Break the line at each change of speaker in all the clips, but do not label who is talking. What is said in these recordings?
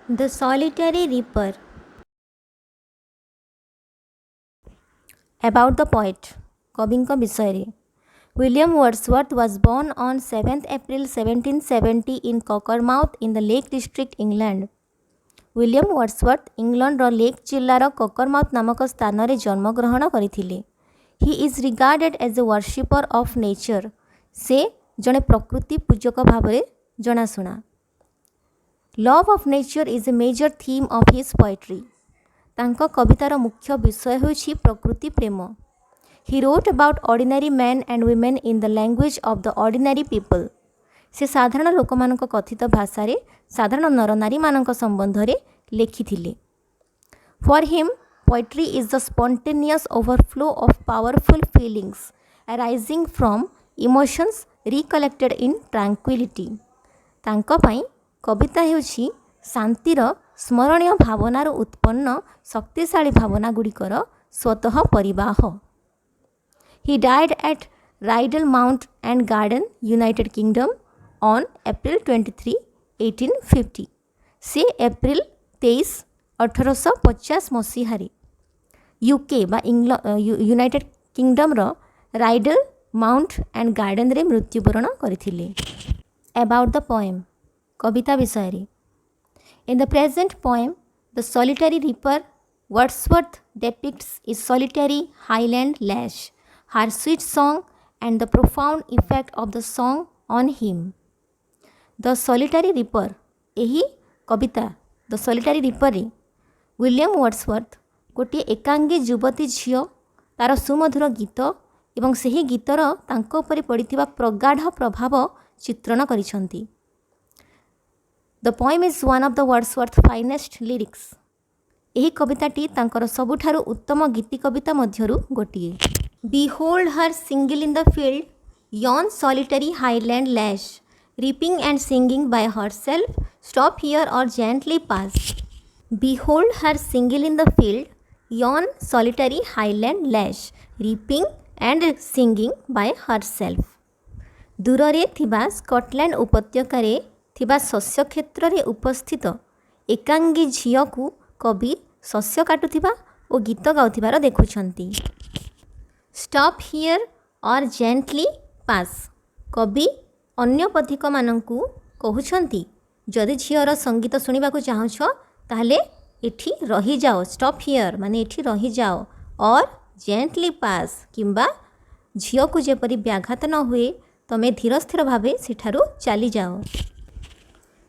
The Solitary Reaper. About the poet. कविଙ୍କ विषय. William Wordsworth was born on 7th April 1770 in Cockermouth in the Lake District, England. William Wordsworth इंग्लैंडर lake जिल्लार Cockermouth नामक स्थान में जन्मग्रहण करथिले. He is regarded as a worshipper of nature. से जड़े प्रकृति पूजक भाव में जनाशुना. Love of nature is a major theme of his poetry. तांको कवितार मुख्य विषय होछि प्रकृति प्रेम. He wrote about ordinary men and women in the language of the ordinary people. से साधारण लोकमानक कथित भाषा रे साधारण नरनारी मानक संबंध रे लेखिथिले. For him, poetry is the spontaneous overflow of powerful feelings arising from emotions recollected in tranquility. तांको पई कविता हेउछि शांतिर स्मरणीय भावनार उत्पन्न शक्तिशाली भावना गुड़िकर स्वतः परिवाह. He died at Rydal Mount and Garden, United Kingdom on April 23, 1850. से एप्रिल 23, 1850 मसीहारे यूके बा United kingdom Rydal mount and garden रे मृत्युवरण करथिले. About the poem. कविता विषय. In the present poem, The Solitary Reaper, Wordsworth depicts a solitary highland lass, her sweet song and the profound effect of the song on him. The Solitary Reaper. यही कविता the solitary ripper रे William Wordsworth गोटे एकांगी युवती झील तार सुमधुर गीत एवं ସେହି गीतर तांको उपरे पड़िथिबा प्रगाढ़ प्रभाव चित्रण करिसंती. The poem is one of the Wordsworth finest lyrics. ଏହି कविताटी तांकर सबुठारु उत्तम गीति कविता मध्यरु गोटिए. Behold her single in the field, yon solitary highland lass, reaping and singing by herself, stop here or gently pass. Behold her single in the field, yon solitary highland lass, reaping and singing by herself. दूररे थिबा Scotland उपत्यकारे थिबा शस्य क्षेत्र रे उपस्थित एकांगी झियो को कवि शस्य काटुथिबा ओ गीत गाउथिबार देखुछंती. स्टॉप हियर और जेंटली पास. कवि अन्य पथिक मानंकु कहउछंती जदि झियर संगीत सुनिबाकु चाहुछ ताहले एठी रही जाओ. स्टॉप हियर माने एठी रही जाओ और जेंटली पास किंबा झियो को जेपरि व्याघात न हुए तमे धीर स्थिर भावे सेठारु चली जाओ.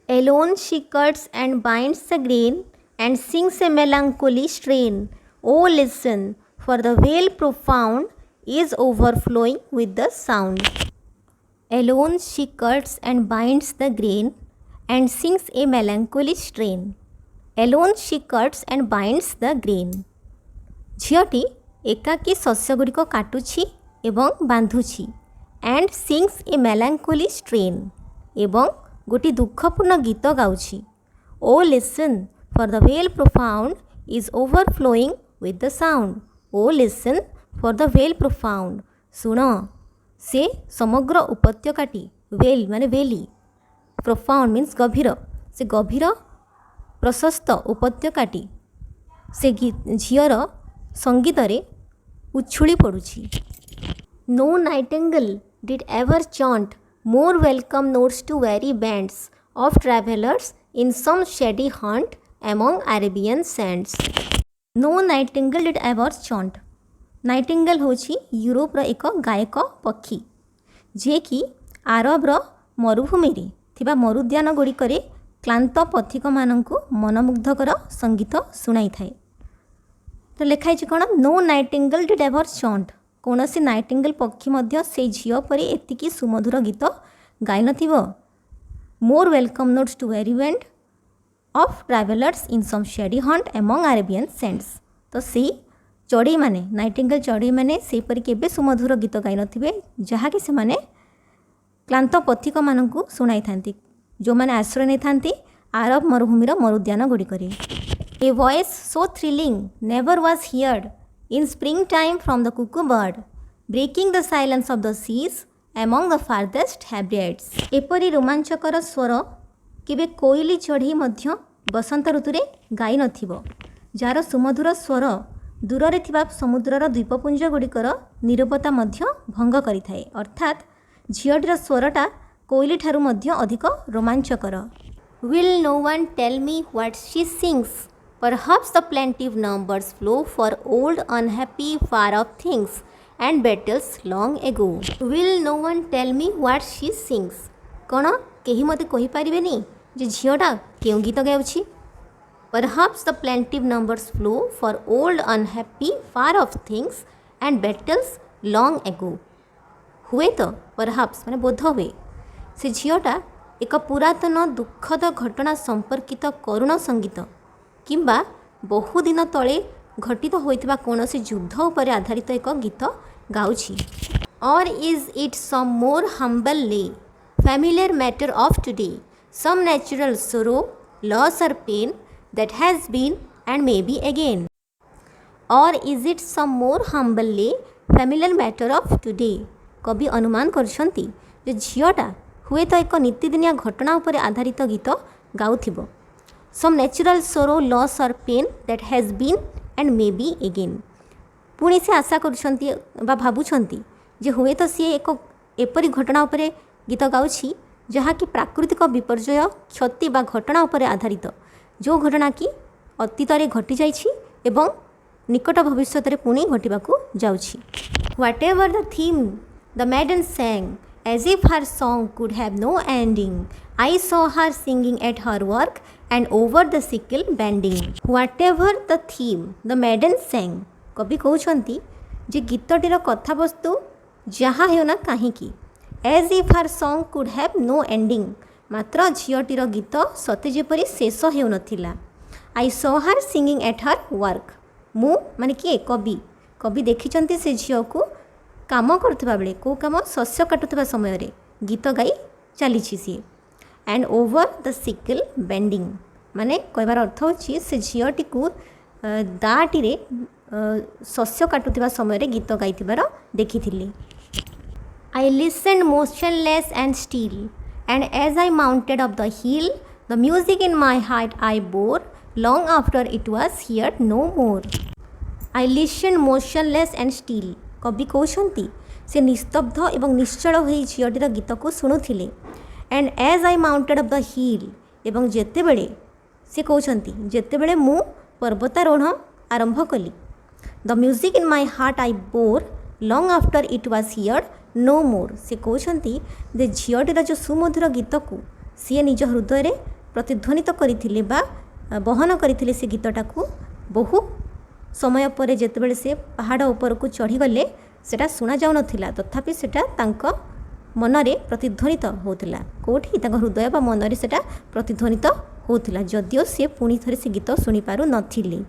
Alone she cuts and binds the grain and sings a melancholy strain. Oh listen, for the vale profound is overflowing with the sound. Alone she cuts and binds the grain and sings a melancholy strain. Alone she cuts and binds the grain. झीटी एकाकी शस्य गुड़िक काटुछि एवं बांधुछि. And sings a melancholy strain एवं गोटी दुखपूर्ण गीत गाउछि. O listen, for the vale profound is overflowing with the sound. O listen, for the vale profound. शुण, से समग्र उपत्यकाटी वेल माने वेली, प्रोफाउंड मीन्स गभीर, से गभीर प्रशस्त उपत्यकाटी से झीर संगीत रे उछुली पड़ुछि. No nightingale did ever chaunt more welcome notes to weary bands of travellers in some shady haunt among Arabian sands. No nightingale did ever chaunt. Nightingale होछि यूरोप रो एक गायक पक्षी जे कि आरब रो मरुभूमि रे थिबा मरुद्यान गुड़िकरे क्लांत पथिक मानंकु मनमुग्धकर संगीत सुनाई थाए. तो लिखाई कौन, नो नाइटिंगेल डिड एवर चॉन्ट. कौन सी नाइटिंगेल पक्षी मध्य से झील परी एतिकी सुमधुर गीत गाई नथिबो. More welcome notes to weary bands of travellers in some shady haunt among Arabian sands. तो से चढ़ई मैंने नाइटिंगेल चढ़ई मैंने से परी केबे सुमधुर गीत गाई नथिबे जहाँकि से माने क्लांत पथिक मानंकु सुनाई थांती जो माने आश्रय नहीं थांती आरब मरुभूमिर मरुद्यान गुड़िकरे. A voice so thrilling never was heard in springtime from the cuckoo bird, breaking the silence of the seas among the farthest habitats. एपरी रोमांचकर स्वर केबे कोइली चढ़ी मध्य बसंत ऋतु गाई नथिबो जार सुमधुर स्वर दूर थिबा समुद्रर द्वीपपुंज गुड़िकर नीरवता मध्य भंग करिथाए अर्थात झीलटीर स्वरटा कोइली ठारू मध्य अधिक रोमांचकर। Will no one tell me what she sings perhaps the plaintive numbers flow for old unhappy far off things and battles long ago. Will no one tell me what she sings कौन कहीं मते कहि परिबेनी जे झीलटा केउ गीत गाउछि। Perhaps the plaintive numbers flow for old unhappy far off things and battles long ago। हुए तो perhaps माने बोध हुए से झीलटा एक पुरातन दुखद घटना संपर्कित करुण संगीत किंबा बहुदिन तले घटित होइतिबा कोनोसी युद्ध उपर आधारित एक गीत गाउछि। और is it some more humbly familiar matter of today some natural sorrow loss or pain that has been and may be again। or is it some more humbly familiar matter of today कवि अनुमान करछंती जे झीलटा हुए तो एक नित्यदिनिया घटना उपर आधारित गीत गाउथिबो। some natural sorrow loss or pain that has been and may be again पुणी से आशा करछंती बा भाबुछंती जे हुए तो सी एक एपरी घटना उपर गीत गाउछि जहाँ कि प्राकृतिक विपर्यय क्षति बा घटना उपर आधारित जो घटना कि अतीत घटी जाइछि एवं निकट भविष्यत पुणी घटिबाकू जाउछि। Whatever the theme the maiden sang as if her song could have no ending I saw her singing at her work and over the sickle bending। whatever the theme the maiden sang कवि कहउछंती जे गीतटीर कथावस्तु जहाँ हेउना काहीकि as if her song could have no ending मात्र झीलटीर गीत सते जेपरी शेष हेउ नथिला। I saw her singing at her work मु माने किए कवि कवि देखिचंती से झील को काम करथबा बेले को काम शस्य काटुथबा समय रे गीत गाई चलीछि सी। And over the sickle bending माने कहबार अर्थ होछि से झीलटी को दाटी रे शस्य काटुथबा समय रे गीत गाइथिबार देखिथिली। I listened motionless and still and as I mounted up the hill the music in my heart I bore long after it was heard no more। I listened motionless and still कवि कहउछंती से निस्तब्ध एवं निश्चल होई झीलटीर गीत को शुणुथिले। And as I mounted up the hill एवं जेतेबेले से कहउछंती जेतेबेले मु पर्वतारोहण आरंभ कली the music in my heart I bore long after it was heard no more से कहउछंती जे झीलटीर जो सुमधुर गीत को सी निज हृदय रे प्रतिध्वनित करथिले बा बहन करथिले से गीतटा को बहु समय पर जेतेबेले से पहाड़ ऊपर को चढ़ी गले सेटा सुना जाउ नथिला तथापि सेटा तांको मनरे प्रतिध्वनित होतिला कोठी तांको हृदय बा मनरे सेटा प्रतिध्वनित होतिला जदियो से पुणी थरे से गीत सुनी पारु नथिले।